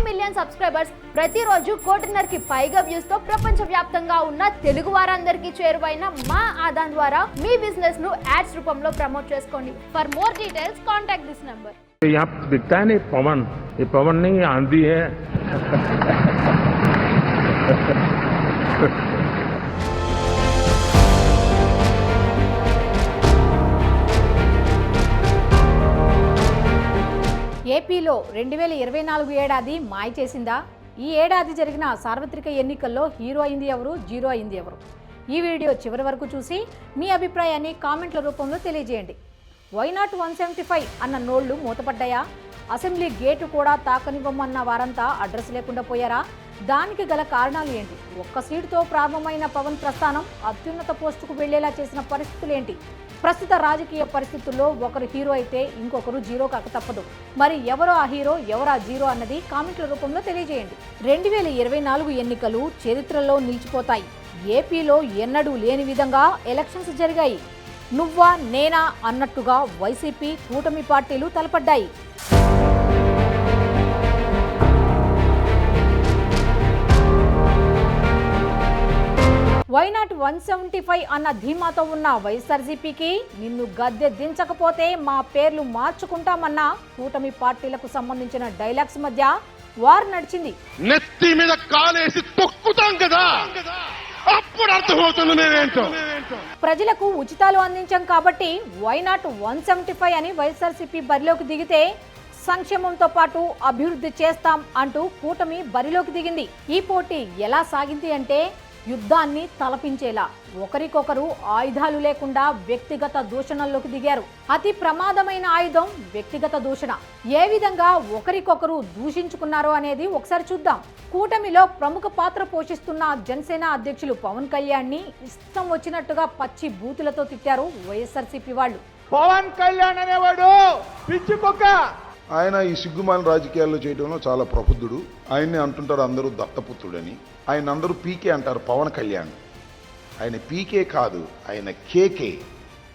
Million subscribers, ప్రతిరోజు 1.5 పైగా views తో ప్రపంచవ్యాప్తంగా ఉన్న తెలుగు వారందరికీ చేరువైన మా ఆదాన్ ద్వారా మీ బిజినెస్ ను యాడ్స్ రూపంలో ప్రమోట్ చేసుకోండి. For more details contact this number. यहाँ दिखता है नहीं पवन, ये पवन नहीं आंधी है. ఏపీలో 2024 ఏడాది మాయ చేసిందా? ఈ ఏడాది జరిగిన సార్వత్రిక ఎన్నికల్లో హీరో అయింది ఎవరు, జీరో అయింది ఎవరు? ఈ వీడియో చివరి వరకు చూసి మీ అభిప్రాయాన్ని కామెంట్ల రూపంలో తెలియజేయండి. వైనాట్ 175 అన్న నోళ్లు మూతపడ్డాయా? అసెంబ్లీ గేటు కూడా తాకనివ్వమన్న వారంతా అడ్రస్ లేకుండా పోయారా? దానికి గల కారణాలు ఏంటి? ఒక్క సీటుతో ప్రారంభమైన పవన్ ప్రస్థానం అత్యున్నత పోస్టుకు వెళ్లేలా చేసిన పరిస్థితులు ఏంటి? ప్రస్తుత రాజకీయ పరిస్థితుల్లో ఒకరు హీరో అయితే ఇంకొకరు జీరో కాక తప్పదు. మరి ఎవరో ఆ హీరో, ఎవరు ఆ జీరో అన్నది కామెంట్ల రూపంలో తెలియజేయండి. 2024 ఎన్నికలు చరిత్రలో నిలిచిపోతాయి. ఏపీలో ఎన్నడూ లేని విధంగా ఎలక్షన్స్ జరిగాయి. నువ్వా నేనా అన్నట్టుగా వైసీపీ, కూటమి పార్టీలు తలపడ్డాయి. వైనాట్ 175 అన్న ధీమాతో ఉన్న వైఎస్ఆర్సీపీకి నిన్ను గద్దె దించకపోతే మా పేర్లు మార్చుకుంటామన్న కూటమి పార్టీలకు సంబంధించిన డైలాగ్స్ మధ్య వార్ నడిచింది. నెత్తి మీద కాలేసి తొక్కుతాం కదా, అప్పుడు అర్థమవుతుంది నేనేంటో. ప్రజలకు ఉచితాలు అందించాం కాబట్టి వైనాట్ 175 అని వైఎస్ఆర్సీపీ బరిలోకి దిగితే సంక్షేమంతో పాటు అభివృద్ధి చేస్తాం అంటూ కూటమి బరిలోకి దిగింది. ఈ పోటీ ఎలా సాగింది అంటే యుద్ధాన్ని తలపించేలా ఒకరికొకరు ఆయుధాలు లేకుండా వ్యక్తిగత దూషణల్లోకి దిగారు. అతి ప్రమాదమైన ఆయుధం వ్యక్తిగత దూషణ. ఏ విధంగా ఒకరికొకరు దూషించుకున్నారో అనేది ఒకసారి చూద్దాం. కూటమిలో ప్రముఖ పాత్ర పోషిస్తున్న జనసేన అధ్యక్షులు పవన్ కళ్యాణ్ ని ఇష్టం వచ్చినట్టుగా పచ్చి బూతులతో తిట్టారు వైఎస్ఆర్సీపీ వాళ్ళు. పవన్ కళ్యాణ్ అనేవాడు పిచ్చి కుక్క. ఆయన ఈ సిగ్గుమాల రాజకీయాల్లో చేయడంలో చాలా ప్రబుద్ధుడు. ఆయన్ని అంటుంటారు అందరూ దత్తపుత్రుడని. ఆయన అందరూ పీకే అంటారు. పవన్ కళ్యాణ్ ఆయన పీకే కాదు, ఆయన కేకే.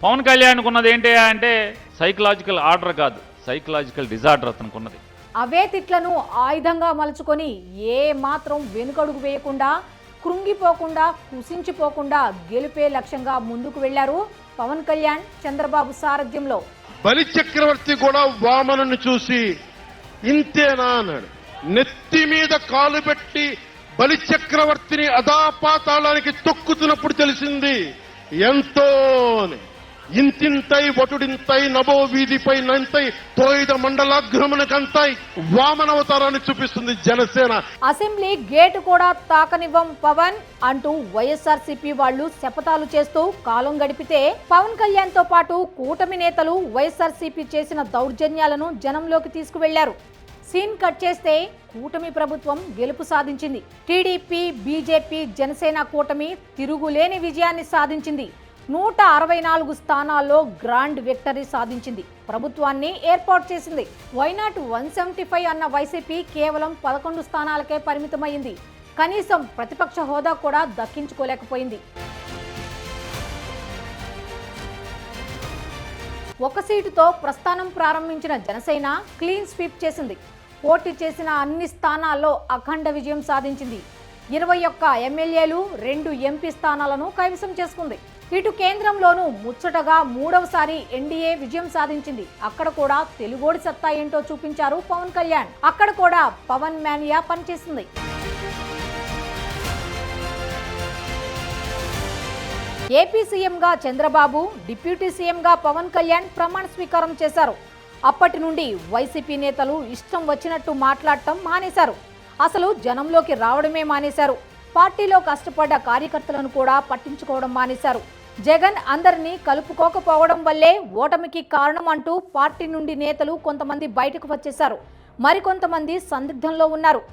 పవన్ కళ్యాణ్ ఉన్నది ఏంటి అంటే సైకలాజికల్ ఆర్డర్ కాదు, సైకలాజికల్ డిజార్డర్ అతనుకున్నది. అవే తిట్లను ఆయుధంగా మలుచుకొని ఏ మాత్రం వెనుకడుగు వేయకుండా, కృంగిపోకుండా, కుసించిపోకుండా గెలిపే లక్ష్యంగా ముందుకు వెళ్లారు పవన్ కళ్యాణ్ చంద్రబాబు సారథ్యంలో. బలి చక్రవర్తి కూడా వామనుని చూసి ఇంతేనా అన్నాడు. నెత్తి మీద కాలు పెట్టి బలి చక్రవర్తిని అధాపాతాళానికి తొక్కుతున్నప్పుడు తెలిసింది ఎంతో అని. ఇంతింతై వటుడింతై నభో వీధిపై నంతై తోయిద మండలాగ్రమణకంతై వామనవతారాన్ని చూపిస్తుంది జనసేన. అసెంబ్లీ గేటు కూడా తాకనివ్వం పవన్ అంటూ వైఎస్ఆర్సీపీ వాళ్ళు శపథాలు చేస్తూ కాలం గడిపితే పవన్ కళ్యాణ్ తో పాటు కూటమి నేతలు వైఎస్ఆర్సీపీ చేసిన దౌర్జన్యాలను జనంలోకి తీసుకువెళ్లారు. సీన్ కట్ చేస్తే కూటమి ప్రభుత్వం గెలుపు సాధించింది. టీడీపీ, బీజేపీ, జనసేన కూటమి తిరుగులేని విజయాన్ని సాధించింది. 164 స్థానాల్లో గ్రాండ్ విక్టరీ సాధించింది. ప్రభుత్వాన్ని ఏర్పాటు చేసింది. వైనాట్ 175 అన్న వైసీపీ కేవలం 11 స్థానాలకే పరిమితమైంది. కనీసం ప్రతిపక్ష హోదా కూడా దక్కించుకోలేకపోయింది. ఒక సీటుతో ప్రస్థానం ప్రారంభించిన జనసేన క్లీన్ స్వీప్ చేసింది. పోటీ చేసిన అన్ని స్థానాల్లో అఖండ విజయం సాధించింది. 21 ఎమ్మెల్యేలు, 2 ఎంపీ స్థానాలను కైవసం చేసుకుంది. ఇటు కేంద్రంలోనూ ముచ్చటగా 3వసారి ఎన్డీఏ విజయం సాధించింది. అక్కడ కూడా తెలుగోడి సత్తా ఏంటో చూపించారు పవన్ కళ్యాణ్. అక్కడ కూడా పవన్ మేనియా పనిచేసింది. ఏపీ సీఎంగా చంద్రబాబు, డిప్యూటీ సీఎంగా పవన్ కళ్యాణ్ ప్రమాణ స్వీకారం చేశారు. అప్పటి నుండి వైసీపీ నేతలు ఇష్టం వచ్చినట్టు మాట్లాడటం మానేశారు. అసలు జనంలోకి రావడమే మానేశారు. పార్టీలో కష్టపడ్డ కార్యకర్తలను కూడా పట్టించుకోవడం మానేశారు. జగన్ అందరినీ కలుపుకోకపోవడం వల్లే ఓటమికి కారణం అంటూ పార్టీ నుండి నేతలు కొంతమంది బయటకు వచ్చేశారు. మరికొంతమంది సందిగ్ధంలో ఉన్నారు.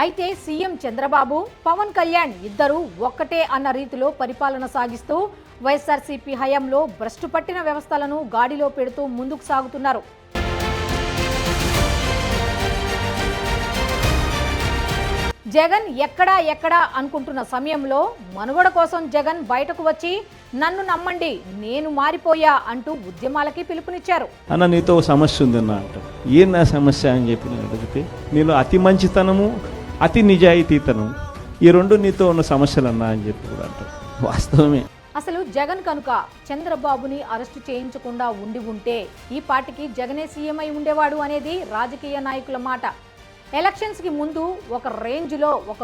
అయితే సీఎం చంద్రబాబు, పవన్ కళ్యాణ్ ఇద్దరు ఒక్కటే అన్న రీతిలో పరిపాలన సాగిస్తూ వైఎస్ఆర్సీపీ హయాంలో భ్రష్టు పట్టిన వ్యవస్థలను గాడిలో పెడుతూ ముందుకు సాగుతున్నారు. జగన్ ఎక్కడా అనుకుంటున్న సమయంలో మనుగడ కోసం జగన్ బయటకు వచ్చి నన్ను నమ్మండి నేను మారిపోయా అంటూ ఉద్యమాలకి పిలుపునిచ్చారు. అన్న నీతో ఒక సమస్య ఉందన్న అంట. ఏం నా సమస్య అని చెప్పి నేను అడిగితే, నీలో అతి మంచితనము అతి నిజాయితీతనం ఈ రెండు నీతో ఉన్న సమస్యలు అన్నా అని చెప్పి కూడా అంటారు. వాస్తవమే. అసలు జగన్ కనుక చంద్రబాబుని అరెస్టు చేయించకుండా ఉంటే ఈ పార్టీకి జగనే సీఎం అయి ఉండేవాడు అనేది రాజకీయ నాయకుల మాట. ఎలక్షన్స్కి ముందు ఒక రేంజ్లో ఒక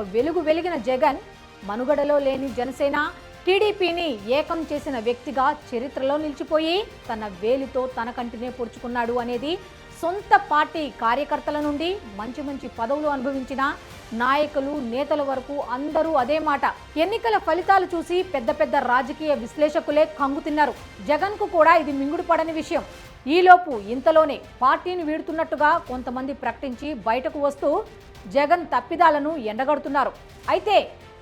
వెలిగిన జగన్ మనుగడలో లేని జనసేన టీడీపీని ఏకం చేసిన వ్యక్తిగా చరిత్రలో నిలిచిపోయి తన వేలితో తన కంటినే పొడుచుకున్నాడు అనేది సొంత పార్టీ కార్యకర్తల నుండి మంచి పదవులు అనుభవించిన నాయకులు నేతల వరకు అందరూ అదే మాట. ఎన్నికల ఫలితాలు చూసి పెద్ద రాజకీయ విశ్లేషకులే కంగు తిన్నారు. జగన్కు కూడా ఇది మింగుడు పడని విషయం. ఈలోపు ఇంతలోనే పార్టీని వీడుతున్నట్టుగా కొంతమంది ప్రకటించి బయటకు వస్తూ జగన్ తప్పిదాలను ఎండగడుతున్నారు. అయితే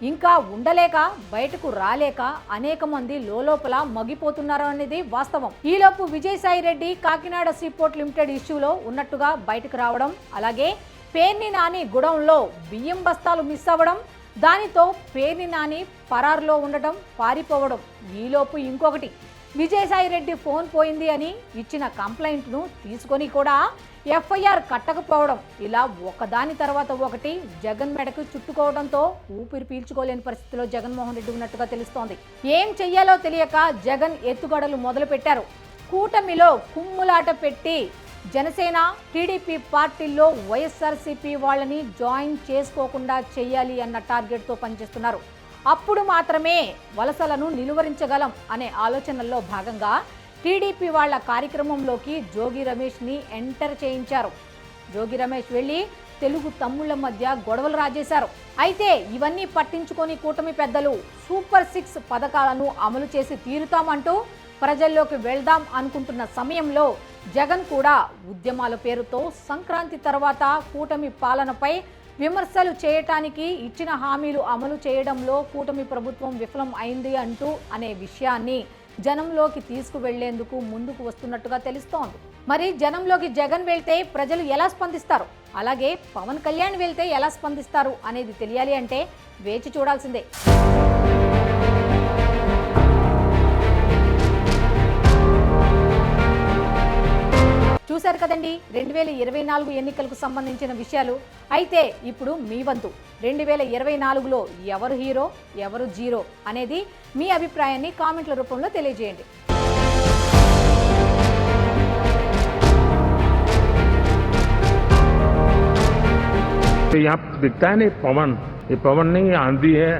ఇంకా ఉండలేక బయటకు రాలేక అనేక మంది లోపల మగ్గిపోతున్నారు అనేది వాస్తవం. ఈలోపు విజయసాయి రెడ్డి కాకినాడ సీపోర్ట్ లిమిటెడ్ ఇష్యూలో ఉన్నట్టుగా బయటకు రావడం, అలాగే పేర్ని నాని గుడౌన్లో బియ్యం బస్తాలు మిస్ అవ్వడం, దానితో పేర్ని నాని పరారులో ఉండటం, పారిపోవడం. ఈలోపు ఇంకొకటి, విజయసాయి రెడ్డి ఫోన్ పోయింది అని ఇచ్చిన కంప్లైంట్ను తీసుకొని కూడా ఎఫ్ఐఆర్ కట్టకపోవడం, ఇలా ఒకదాని తర్వాత ఒకటి జగన్ మెడకు చుట్టుకోవడంతో ఊపిరి పీల్చుకోలేని పరిస్థితిలో జగన్మోహన్ రెడ్డి ఉన్నట్టుగా తెలుస్తోంది. ఏం చెయ్యాలో తెలియక జగన్ ఎత్తుగడలు మొదలు పెట్టారు. కూటమిలో కుమ్ములాట పెట్టి జనసేన టీడీపీ పార్టీల్లో వైఎస్ఆర్సీపీ వాళ్ళని జాయిన్ చేసుకోకుండా చేయాలి అన్న టార్గెట్తో పనిచేస్తున్నారు. అప్పుడు మాత్రమే వలసలను నిలువరించగలం అనే ఆలోచనల్లో భాగంగా టీడీపీ వాళ్ళ కార్యక్రమంలోకి జోగి రమేష్ని ఎంటర్ చేయించారు. జోగి రమేష్ వెళ్ళి తెలుగు తమ్ముళ్ల మధ్య గొడవలు రాజేశారు. అయితే ఇవన్నీ పట్టించుకొని కూటమి పెద్దలు సూపర్ 6 పథకాలను అమలు చేసి తీరుతామంటూ ప్రజల్లోకి వెళ్దాం అనుకుంటున్న సమయంలో జగన్ కూడా ఉద్యమాల పేరుతో సంక్రాంతి తర్వాత కూటమి పాలనపై విమర్శలు చేయటానికి ఇచ్చిన హామీలు అమలు చేయడంలో కూటమి ప్రభుత్వం విఫలం అయింది అంటూ అనే విషయాన్ని జనంలోకి తీసుకువెళ్లేందుకు ముందుకు వస్తున్నట్టుగా తెలుస్తోంది. మరి జనంలోకి జగన్ వెళ్తే ప్రజలు ఎలా స్పందిస్తారు, అలాగే పవన్ కళ్యాణ్ వెళ్తే ఎలా స్పందిస్తారు అనేది తెలియాలి అంటే వేచి చూడాల్సిందే. చూశారు కదండి 2024 ఎన్నికలకు సంబంధించిన విషయాలు. అయితే ఇప్పుడు మీ వంతు 2024లో ఎవరు హీరో ఎవరు జీరో అనేది మీ అభిప్రాయాన్ని కామెంట్ల రూపంలో తెలియజేయండి. तो यहाँ दिखता है नहीं पवन, ये पवन नहीं आंधी है.